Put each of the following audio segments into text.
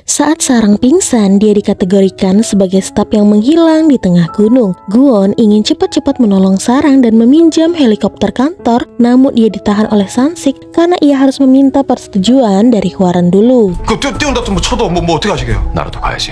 Saat Sarang pingsan, dia dikategorikan sebagai staf yang menghilang di tengah gunung. Guwon ingin cepat-cepat menolong Sarang dan meminjam helikopter kantor, namun ia ditahan oleh Sansik karena ia harus meminta persetujuan dari Hwaran dulu.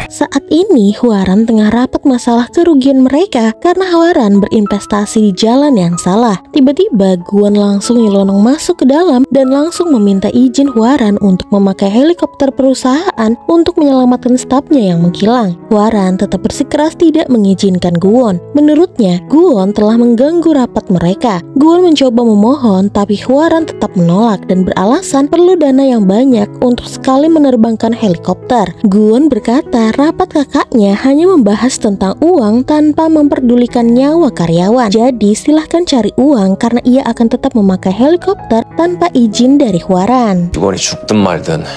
Saat ini, Hwaran tengah rapat masalah kerugian mereka karena Hwaran berinvestasi di jalan yang salah. Tiba-tiba, Guwon langsung nyelonong masuk ke dalam dan langsung meminta izin Hwaran untuk memakai helikopter perusahaan untuk menyelamatkan stafnya yang menghilang. Hwaran tetap bersikeras tidak mengizinkan Guwon. Menurutnya, Guwon telah mengganggu rapat mereka. Guwon mencoba memohon, tapi Hwaran tetap menolak dan beralasan perlu dana yang banyak untuk sekali menerbangkan helikopter. Guwon berkata rapat kakaknya hanya membahas tentang uang tanpa memperdulikan nyawa karyawan. Jadi silahkan cari uang karena ia akan tetap memakai helikopter tanpa izin dari Hwaran. 직원이 죽든 말든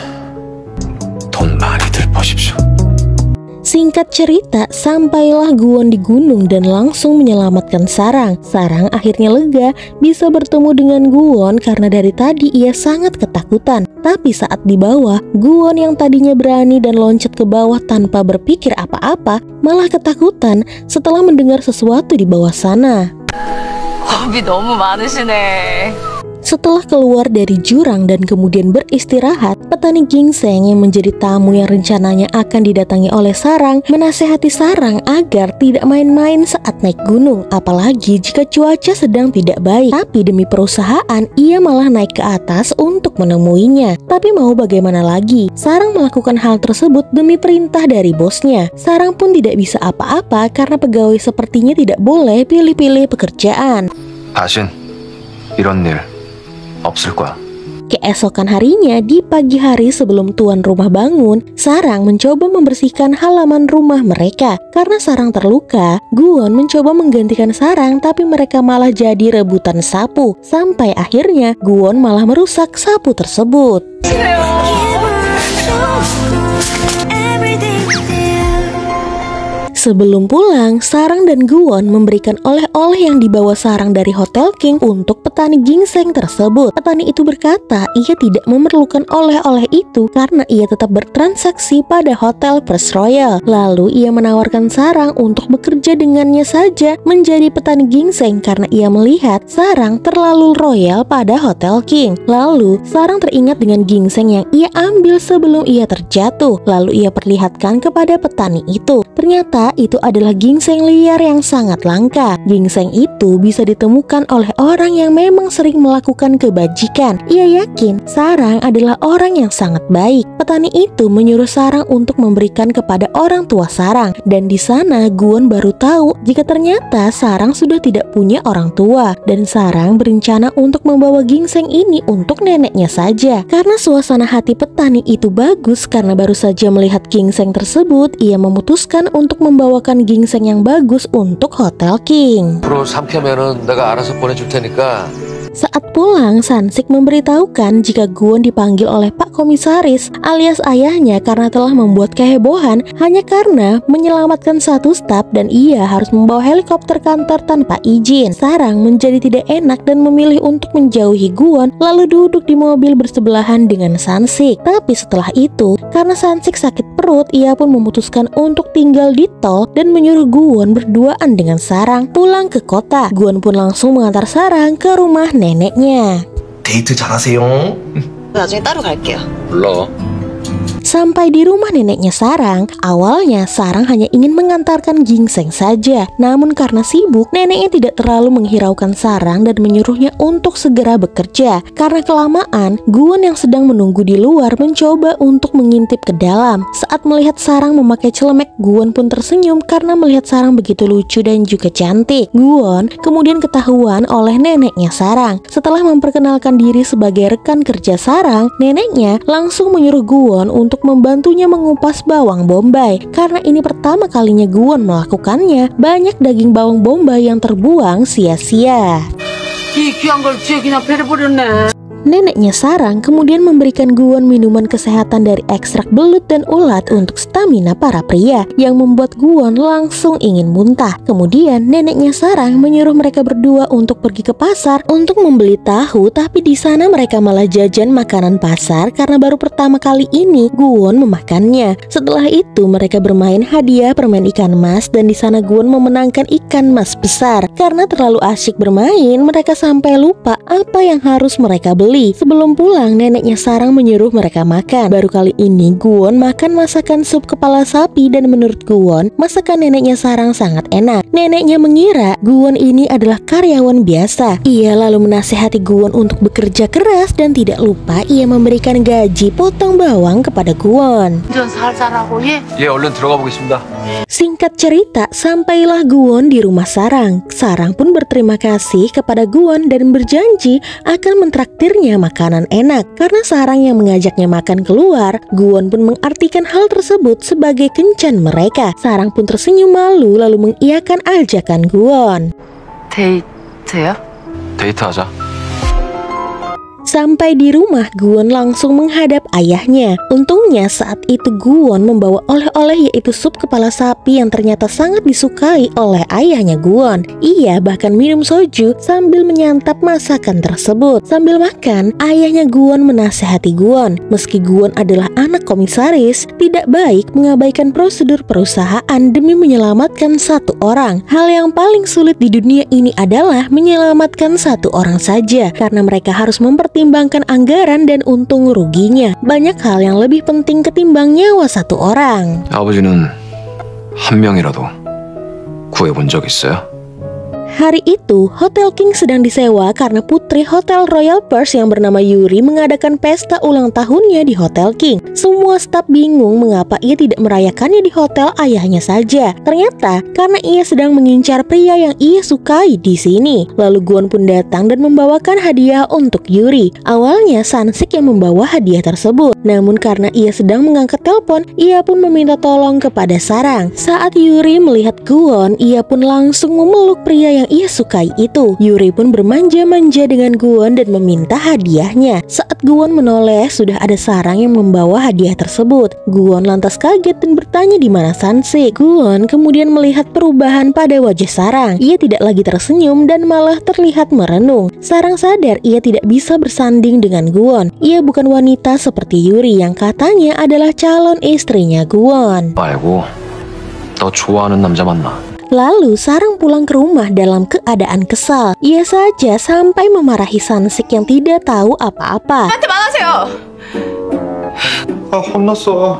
돈 많이들 버십시오. Singkat cerita, sampailah Guwon di gunung dan langsung menyelamatkan Sarang. Sarang akhirnya lega bisa bertemu dengan Guwon karena dari tadi ia sangat ketakutan. Tapi saat di bawah, Guwon yang tadinya berani dan loncat ke bawah tanpa berpikir apa-apa, malah ketakutan setelah mendengar sesuatu di bawah sana. 겁이 너무 많으시네. Setelah keluar dari jurang dan kemudian beristirahat, petani ginseng yang menjadi tamu yang rencananya akan didatangi oleh Sarang menasehati Sarang agar tidak main-main saat naik gunung, apalagi jika cuaca sedang tidak baik. Tapi demi perusahaan, ia malah naik ke atas untuk menemuinya. Tapi mau bagaimana lagi, Sarang melakukan hal tersebut demi perintah dari bosnya. Sarang pun tidak bisa apa-apa karena pegawai sepertinya tidak boleh pilih-pilih pekerjaan. 다신 이런 일 없을 거야. Keesokan harinya, di pagi hari sebelum tuan rumah bangun, Sarang mencoba membersihkan halaman rumah mereka. Karena Sarang terluka, Guwon mencoba menggantikan Sarang, tapi mereka malah jadi rebutan sapu. Sampai akhirnya, Guwon malah merusak sapu tersebut. Sebelum pulang, Sarang dan Guwon memberikan oleh-oleh yang dibawa Sarang dari Hotel King untuk petani ginseng tersebut. Petani itu berkata ia tidak memerlukan oleh-oleh itu karena ia tetap bertransaksi pada Hotel First Royal. Lalu ia menawarkan Sarang untuk bekerja dengannya saja menjadi petani ginseng karena ia melihat Sarang terlalu royal pada Hotel King. Lalu Sarang teringat dengan ginseng yang ia ambil sebelum ia terjatuh. Lalu ia perlihatkan kepada petani itu. Ternyata itu adalah ginseng liar yang sangat langka. Ginseng itu bisa ditemukan oleh orang yang memang sering melakukan kebajikan. Ia yakin Sarang adalah orang yang sangat baik. Petani itu menyuruh Sarang untuk memberikan kepada orang tua Sarang. Dan di sana Guwon baru tahu jika ternyata Sarang sudah tidak punya orang tua. Dan Sarang berencana untuk membawa ginseng ini untuk neneknya saja. Karena suasana hati petani itu bagus karena baru saja melihat ginseng tersebut, ia memutuskan untuk membawakan ginseng yang bagus untuk Hotel King. 프로 삼켜면은 내가 알아서 보내줄 테니까. Saat pulang, Sansik memberitahukan jika Guwon dipanggil oleh Pak Komisaris alias ayahnya karena telah membuat kehebohan hanya karena menyelamatkan satu staf dan ia harus membawa helikopter kantor tanpa izin. Sarang menjadi tidak enak dan memilih untuk menjauhi Guwon lalu duduk di mobil bersebelahan dengan Sansik. Tapi setelah itu, karena Sansik sakit perut, ia pun memutuskan untuk tinggal di tol dan menyuruh Guwon berduaan dengan Sarang pulang ke kota. Guwon pun langsung mengantar Sarang ke rumah neneknya. 데이트 잘하세요. 나중에 따로 갈게요. 불러. Sampai di rumah neneknya Sarang, awalnya Sarang hanya ingin mengantarkan ginseng saja. Namun karena sibuk, neneknya tidak terlalu menghiraukan Sarang dan menyuruhnya untuk segera bekerja. Karena kelamaan, Guwon yang sedang menunggu di luar mencoba untuk mengintip ke dalam. Saat melihat Sarang memakai celemek, Guwon pun tersenyum karena melihat Sarang begitu lucu dan juga cantik. Guwon kemudian ketahuan oleh neneknya Sarang. Setelah memperkenalkan diri sebagai rekan kerja Sarang, neneknya langsung menyuruh Guwon untuk membantunya mengupas bawang bombay. Karena ini pertama kalinya Guwon melakukannya, banyak daging bawang bombay yang terbuang sia-sia. 이 귀한 걸 쥐에 그냥 배를 버렸네. Neneknya Sarang kemudian memberikan Guwon minuman kesehatan dari ekstrak belut dan ulat untuk stamina para pria, yang membuat Guwon langsung ingin muntah. Kemudian neneknya Sarang menyuruh mereka berdua untuk pergi ke pasar untuk membeli tahu, tapi di sana mereka malah jajan makanan pasar karena baru pertama kali ini Guwon memakannya. Setelah itu mereka bermain hadiah permen ikan mas, dan di sana Guwon memenangkan ikan mas besar. Karena terlalu asyik bermain, mereka sampai lupa apa yang harus mereka beli. Sebelum pulang, neneknya Sarang menyuruh mereka makan. Baru kali ini Guwon makan masakan sup kepala sapi, dan menurut Guwon masakan neneknya Sarang sangat enak. Neneknya mengira Guwon ini adalah karyawan biasa. Ia lalu menasihati Guwon untuk bekerja keras dan tidak lupa ia memberikan gaji potong bawang kepada Guwon. 예, 얼른 들어가 보겠습니다. Singkat cerita, sampailah Guwon di rumah Sarang. Sarang pun berterima kasih kepada Guwon dan berjanji akan mentraktirnya makanan enak. Karena Sarang yang mengajaknya makan keluar, Guwon pun mengartikan hal tersebut sebagai kencan mereka. Sarang pun tersenyum malu lalu mengiyakan ajakan Guwon. 데이트요? 데이트하자. Sampai di rumah, Guwon langsung menghadap ayahnya. Untungnya saat itu Guwon membawa oleh-oleh, yaitu sup kepala sapi yang ternyata sangat disukai oleh ayahnya Guwon. Ia bahkan minum soju sambil menyantap masakan tersebut. Sambil makan, ayahnya Guwon menasehati Guwon. Meski Guwon adalah anak komisaris, tidak baik mengabaikan prosedur perusahaan demi menyelamatkan satu orang. Hal yang paling sulit di dunia ini adalah menyelamatkan satu orang saja, karena mereka harus mempertimbangkan anggaran dan untung ruginya. Banyak hal yang lebih penting ketimbang nyawa satu orang. 아버지는 한 명이라도 구해본 적 있어요? Hari itu, Hotel King sedang disewa karena putri Hotel Royal Perth yang bernama Yuri mengadakan pesta ulang tahunnya di Hotel King. Semua staf bingung mengapa ia tidak merayakannya di hotel ayahnya saja. Ternyata karena ia sedang mengincar pria yang ia sukai di sini. Lalu Guwon pun datang dan membawakan hadiah untuk Yuri. Awalnya Sansik yang membawa hadiah tersebut, namun karena ia sedang mengangkat telepon, ia pun meminta tolong kepada Sarang. Saat Yuri melihat Guwon, ia pun langsung memeluk pria yang ia sukai itu. Yuri pun bermanja-manja dengan Guwon dan meminta hadiahnya. Saat Guwon menoleh, sudah ada Sarang yang membawa hadiah tersebut. Guwon lantas kaget dan bertanya di mana Sansik. Guwon kemudian melihat perubahan pada wajah Sarang. Ia tidak lagi tersenyum dan malah terlihat merenung. Sarang sadar ia tidak bisa bersanding dengan Guwon. Ia bukan wanita seperti Yuri yang katanya adalah calon istrinya Guwon. 말고 너 좋아하는 남자 만나. Lalu Sarang pulang ke rumah dalam keadaan kesal. Ia saja sampai memarahi Sansik yang tidak tahu apa-apa. 한테 말하세요. 아, 혼났어.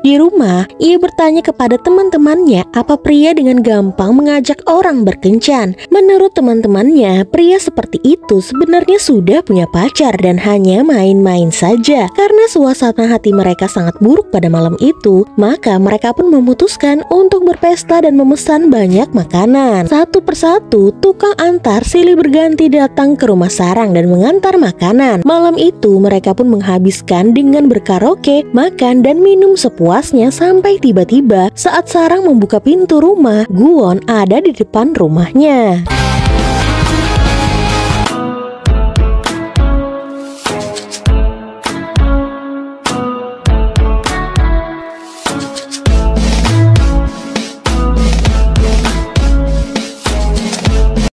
Di rumah, ia bertanya kepada teman-temannya apa pria dengan gampang mengajak orang berkencan. Menurut teman-temannya, pria seperti itu sebenarnya sudah punya pacar dan hanya main-main saja. Karena suasana hati mereka sangat buruk pada malam itu, maka mereka pun memutuskan untuk berpesta dan memesan banyak makanan. Satu persatu, tukang antar silih berganti datang ke rumah Sarang dan mengantar makanan. Malam itu, mereka pun menghabiskan dengan berkaraoke, makan, dan minum sepuasnya sampai tiba-tiba saat Sarang membuka pintu rumah, Guwon ada di depan rumahnya.